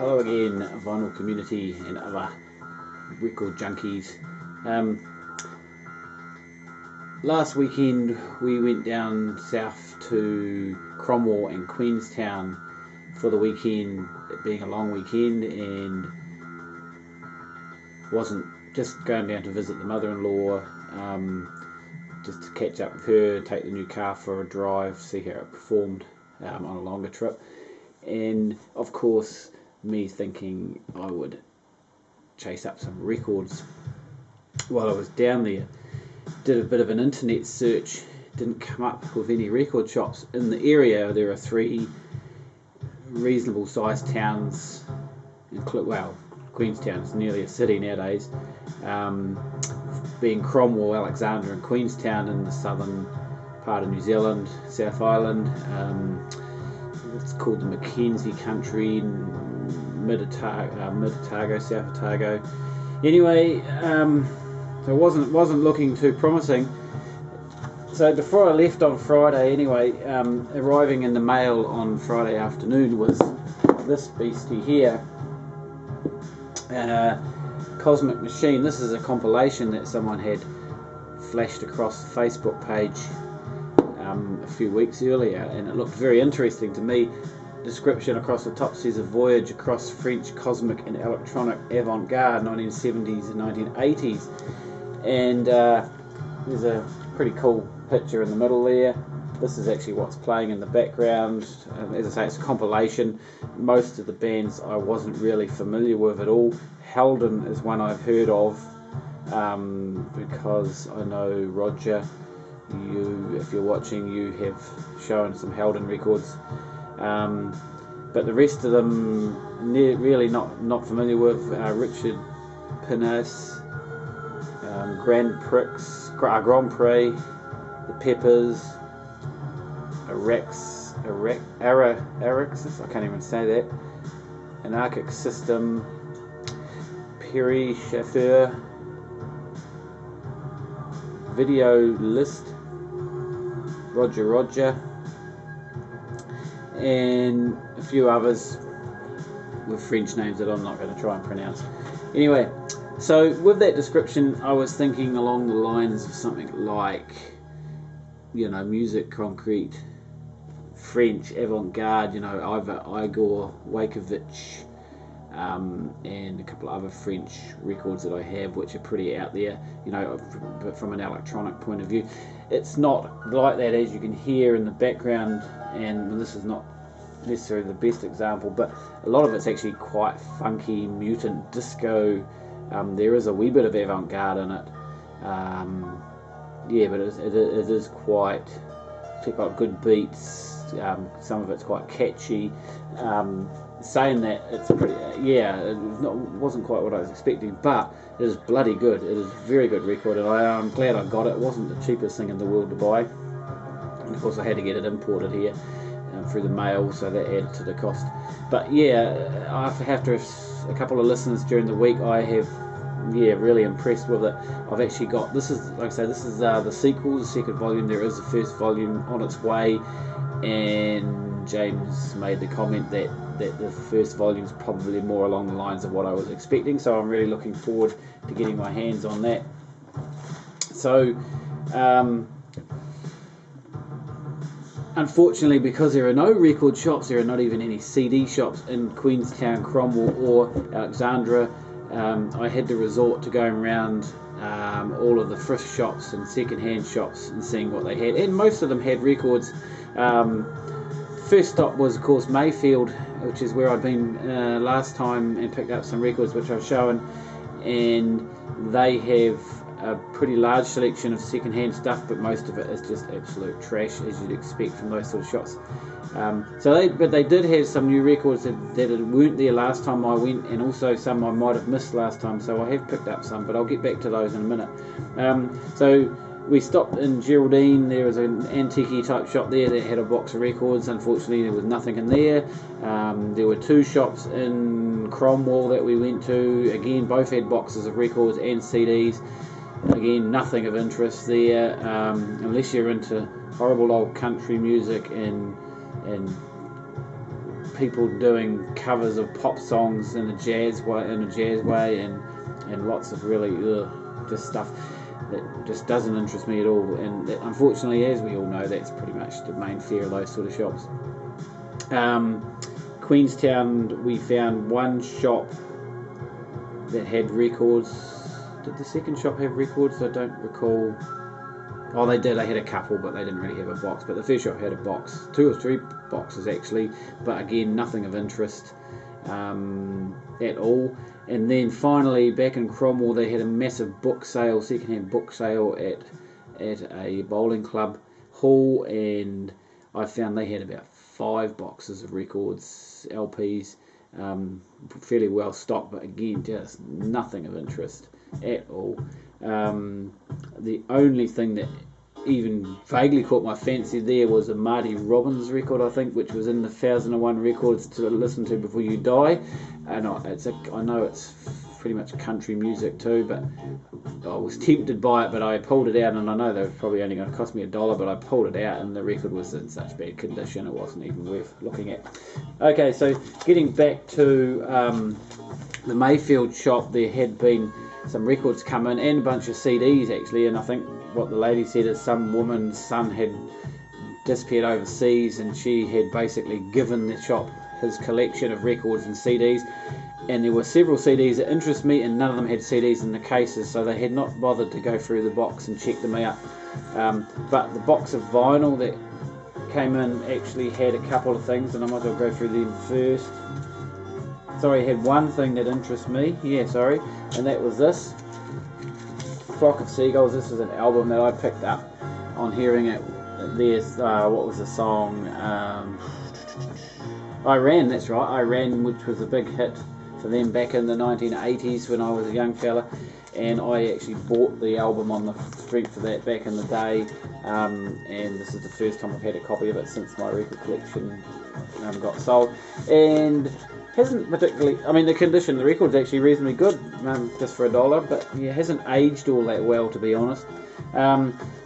Hello again, vinyl community and other record junkies. Last weekend we went down south to Cromwell and Queenstown for the weekend, it being a long weekend, and wasn't just going down to visit the mother-in-law, just to catch up with her, take the new car for a drive, see how it performed on a longer trip, and of course me thinking I would chase up some records while I was down there. Did a bit of an internet search, didn't come up with any record shops in the area. There are three reasonable sized towns, well, Queenstown's nearly a city nowadays, being Cromwell, Alexandra and Queenstown in the southern part of New Zealand, South Island. It's called the Mackenzie Country, Mid-Otago, South Otago. Anyway, so it wasn't looking too promising. So before I left on Friday, anyway, arriving in the mail on Friday afternoon was this beastie here, Cosmic Machine. This is a compilation that someone had flashed across the Facebook page a few weeks earlier, and it looked very interesting to me. Description across the top says a voyage across French cosmic and electronic avant-garde 1970s and 1980s, and there's a pretty cool picture in the middle there. This is actually what's playing in the background. As I say, it's a compilation. Most of the bands I wasn't really familiar with at all. Helden is one I've heard of, because I know Roger, if you're watching, you have shown some Helden records, but the rest of them really not familiar with. Richard Pinus, Grand Prix, the Peppers, Araxis, I can't even say that, Anarchic System, Perry Chauffeur, Video List, Roger, and a few others with French names that I'm not going to try and pronounce. Anyway, so with that description, I was thinking along the lines of something like, music concrete, French avant-garde, either Igor Wakovich, and a couple of other French records that I have, which are pretty out there, but from an electronic point of view. It's not like that, as you can hear in the background, and this is not necessarily the best example, but a lot of it's actually quite funky, mutant disco. There is a wee bit of avant-garde in it, but it is quite, it's got good beats. Some of it's quite catchy. Saying that, it's pretty, it wasn't quite what I was expecting, but it is bloody good. It is a very good record, and I'm glad I got it. It wasn't the cheapest thing in the world to buy, and of course I had to get it imported here through the mail, so that added to the cost. But after a couple of listens during the week, I have really impressed with it. I've actually got, this is the sequel, the second volume. There is a first volume on its way, and James made the comment that the first volume is probably more along the lines of what I was expecting, so I'm really looking forward to getting my hands on that. So unfortunately, because there are no record shops, there are not even any CD shops in Queenstown, Cromwell or Alexandra, I had to resort to going around all of the thrift shops and second-hand shops and seeing what they had, and most of them had records. First stop was, of course, Mayfield, which is where I'd been last time, and picked up some records which I've shown, and they have a pretty large selection of second-hand stuff, but most of it is just absolute trash, as you'd expect from those sort of shops. But they did have some new records that weren't there last time I went, and also some I might have missed last time, so I have picked up some, but I'll get back to those in a minute. So we stopped in Geraldine. There was an antique type shop there that had a box of records. Unfortunately, there was nothing in there. There were two shops in Cromwell that we went to. Again, both had boxes of records and CDs. Again, nothing of interest there, unless you're into horrible old country music and people doing covers of pop songs in a jazz way, and lots of really just stuff that just doesn't interest me at all. And that, unfortunately, as we all know, that's pretty much the main fare of those sort of shops. Queenstown, we found one shop that had records. Did the second shop have records? I don't recall. Oh, they did. They had a couple, but they didn't really have a box. But the first shop had a box, 2 or 3 boxes actually. But again, nothing of interest at all. And then finally, back in Cromwell, they had a massive book sale, second-hand book sale at a bowling club hall, and I found they had about 5 boxes of records, LPs, fairly well stocked, but again, just nothing of interest at all. The only thing that even vaguely caught my fancy there was a Marty Robbins record, I think, which was in the 1001 records to listen to before you die. And I know it's pretty much country music too, but I was tempted by it, but I pulled it out, and I know they were probably only going to cost me $1, but I pulled it out, and the record was in such bad condition it wasn't even worth looking at. Okay, so getting back to the Mayfield shop, there had been some records come in and a bunch of CDs actually, and I think what the lady said is some woman's son had disappeared overseas, and she had basically given the shop his collection of records and CDs, and there were several CDs that interest me, and none of them had CDs in the cases, so they had not bothered to go through the box and check them out. But the box of vinyl that came in actually had a couple of things, and I might as well go through them first. Sorry, it had one thing that interests me, and that was this, Flock of Seagulls. This is an album that I picked up on hearing it. There's, what was the song? I Ran, that's right, I Ran, which was a big hit for them back in the 1980s when I was a young fella, and I actually bought the album on the strength of that back in the day, and this is the first time I've had a copy of it since my record collection got sold, and hasn't particularly, I mean the condition, the record's actually reasonably good, just for $1, but yeah, hasn't aged all that well, to be honest.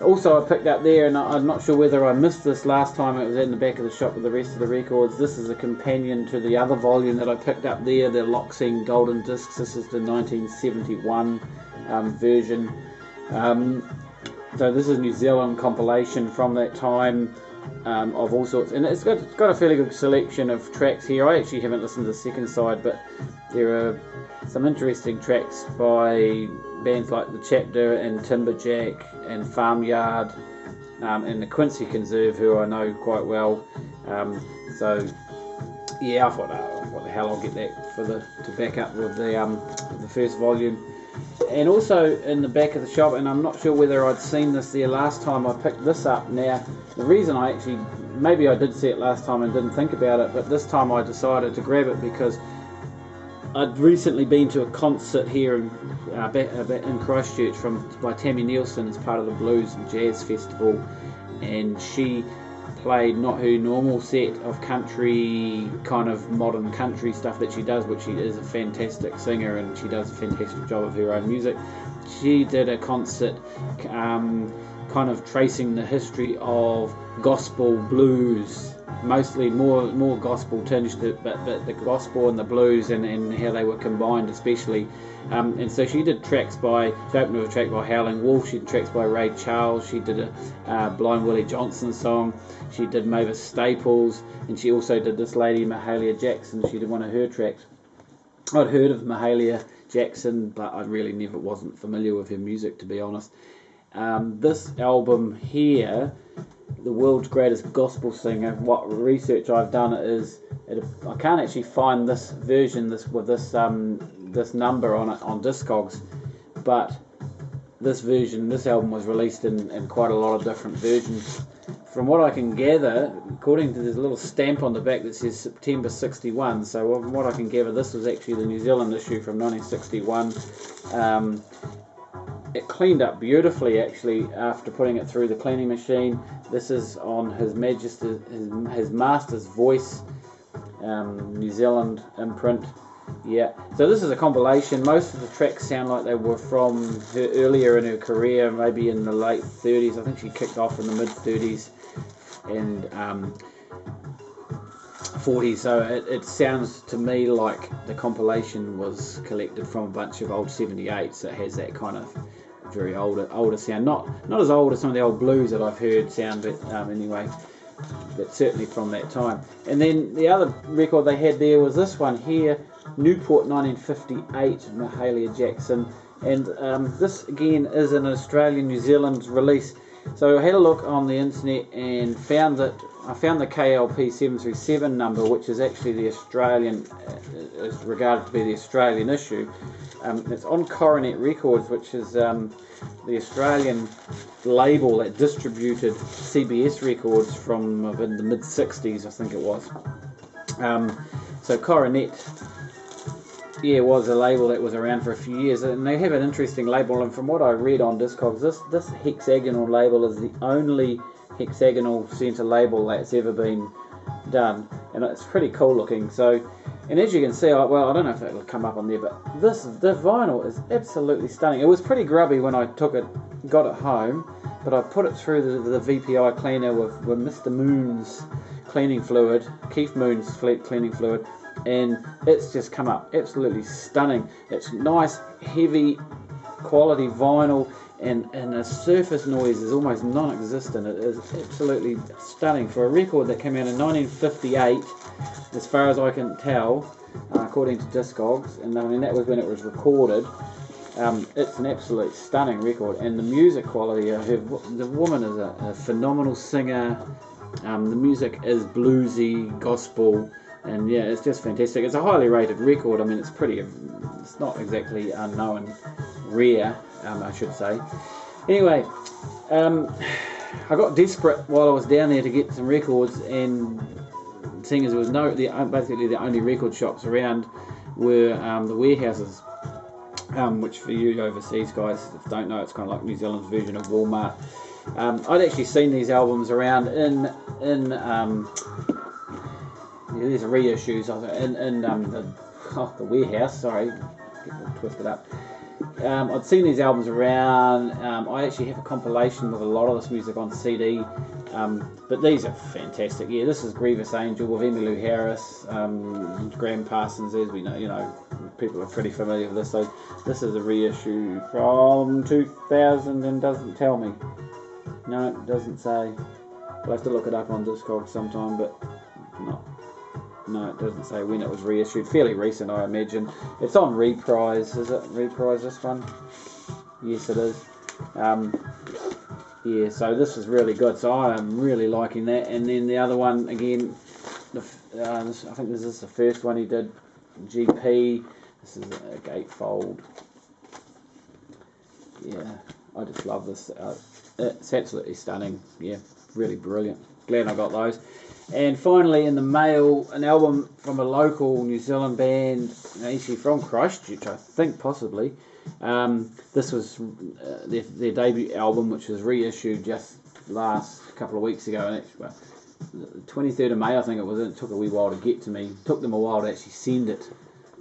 Also I picked up there, and I'm not sure whether I missed this last time, it was in the back of the shop with the rest of the records. This is a companion to the other volume that I picked up there, the Loxing Golden Discs. This is the 1971 version. So this is a New Zealand compilation from that time, of all sorts, and it's got a fairly good selection of tracks here. I actually haven't listened to the second side, but there are some interesting tracks by bands like The Chapter and Timberjack and Farmyard, and the Quincy Conserve, who I know quite well. So yeah, I thought, what the hell, I'll get that to back up with the first volume. And also in the back of the shop, and I'm not sure whether I'd seen this there last time, I picked this up. Now, the reason I actually, maybe I did see it last time and didn't think about it, but this time I decided to grab it because I'd recently been to a concert here in Christchurch by Tammy Nielsen as part of the Blues and Jazz Festival, and she played not her normal set of country, kind of modern country stuff that she does, which she is a fantastic singer and she does a fantastic job of her own music. She did a concert kind of tracing the history of gospel blues, mostly more gospel tinged, but the gospel and the blues and how they were combined especially. And so she did tracks she opened with a track by Howling Wolf, she did tracks by Ray Charles, she did a Blind Willie Johnson song, she did Mavis Staples, and she also did this lady Mahalia Jackson. She did one of her tracks. I'd heard of Mahalia Jackson, but I really never wasn't familiar with her music, to be honest. This album here, The World's Greatest Gospel Singer, what research I've done is, I can't actually find this version with this number on it on Discogs, but this album was released in quite a lot of different versions. From what I can gather, according to there's a little stamp on the back that says September 61, so from what I can gather, this was actually the New Zealand issue from 1961. It cleaned up beautifully actually after putting it through the cleaning machine. This is on His Master's Voice, New Zealand imprint. Yeah, so this is a compilation. Most of the tracks sound like they were from her earlier in her career, maybe in the late 30s. I think she kicked off in the mid 30s, and 40s, so it sounds to me like the compilation was collected from a bunch of old 78s that has that kind of very older sound. Not as old as some of the old blues that I've heard sound, but anyway, but certainly from that time. And then the other record they had there was this one here, Newport 1958, Mahalia Jackson, and this again is an Australian New Zealand release. So I had a look on the internet and found the KLP 737 number, which is actually the Australian, is regarded to be the Australian issue. It's on Coronet Records, which is the Australian label that distributed CBS records from in the mid-60s, I think it was. So Coronet, yeah, was a label that was around for a few years, and they have an interesting label. And from what I read on Discogs, this hexagonal label is the only hexagonal center label that's ever been done, and it's pretty cool looking. So, and as you can see, I don't know if it'll come up on there, but the vinyl is absolutely stunning. It was pretty grubby when I got it home, but I put it through the VPI cleaner with Mr. Moon's cleaning fluid, Keith Moon's cleaning fluid, and it's just come up absolutely stunning. It's nice, heavy, quality vinyl, and the surface noise is almost non-existent. It is absolutely stunning for a record that came out in 1958, as far as I can tell, according to Discogs, and I mean that was when it was recorded. It's an absolute stunning record, and the music quality, the woman is a phenomenal singer. The music is bluesy, gospel, and yeah, it's just fantastic. It's a highly rated record. I mean, it's not exactly unknown, rare, I should say. Anyway, I got desperate while I was down there to get some records, and seeing as there was basically the only record shops around were the warehouses, which for you overseas guys don't know, it's kind of like New Zealand's version of Walmart. I'd actually seen these albums around in there's reissues in the warehouse. Sorry, get all twisted up. I'd seen these albums around. I actually have a compilation with a lot of this music on CD, but these are fantastic. Yeah, this is Grievous Angel with Emmylou Harris, Graham Parsons, as we know, people are pretty familiar with this. So this is a reissue from 2000 and doesn't tell me. No, it doesn't say. I'll have to look it up on Discogs sometime, but no, it doesn't say when it was reissued. Fairly recent, I imagine. It's on Reprise. Is it Reprise, this one? Yes, it is. Yeah, so this is really good. So I am really liking that. And then the other one, again, I think this is the first one he did, GP. This is a gatefold. Yeah, I just love this. It's absolutely stunning. Yeah, really brilliant. Glad I got those. And finally, in the mail, an album from a local New Zealand band, actually from Christchurch, I think, possibly. This was their debut album, which was reissued just last couple of weeks ago. And actually, well, the 23rd of May, I think it was. It took a wee while to get to me. It took them a while to actually send it,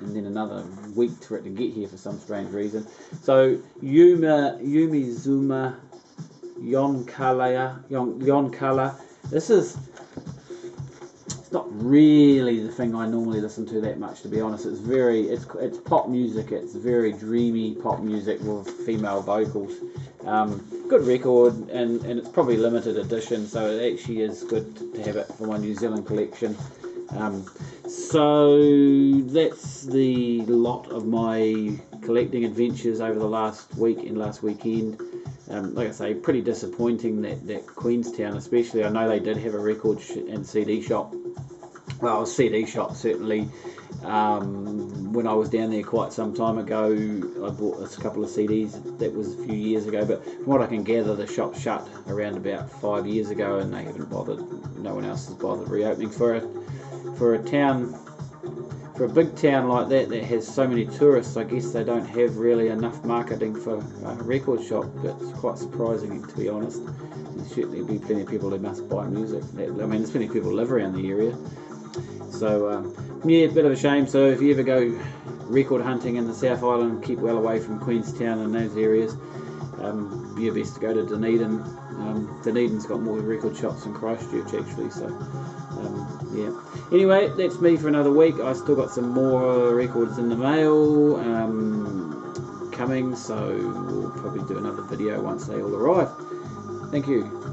and then another week for it to get here for some strange reason. So Yumizuma Yonkala. This is, it's not really the thing I normally listen to that much, to be honest. It's pop music. It's very dreamy pop music with female vocals. Good record, and it's probably limited edition, so it actually is good to have it for my New Zealand collection. So that's the lot of my collecting adventures over the last week and last weekend. Like I say, pretty disappointing that Queenstown, especially. I know they did have a record and CD shop. Well, a CD shop certainly. When I was down there quite some time ago, I bought a couple of CDs. That was a few years ago, but from what I can gather, the shop shut around about 5 years ago, and they haven't bothered. No one else has bothered reopening for a town. For a big town like that has so many tourists, I guess they don't have really enough marketing for a record shop. It's quite surprising, to be honest. There'll certainly be plenty of people who must buy music. I mean, there's plenty of people who live around the area. So, yeah, a bit of a shame. So if you ever go record hunting in the South Island, keep well away from Queenstown and those areas. Be best to go to Dunedin. Dunedin's got more record shops than Christchurch, actually. So, Yeah. Anyway, that's me for another week. I still got some more records in the mail coming, so we'll probably do another video once they all arrive. Thank you.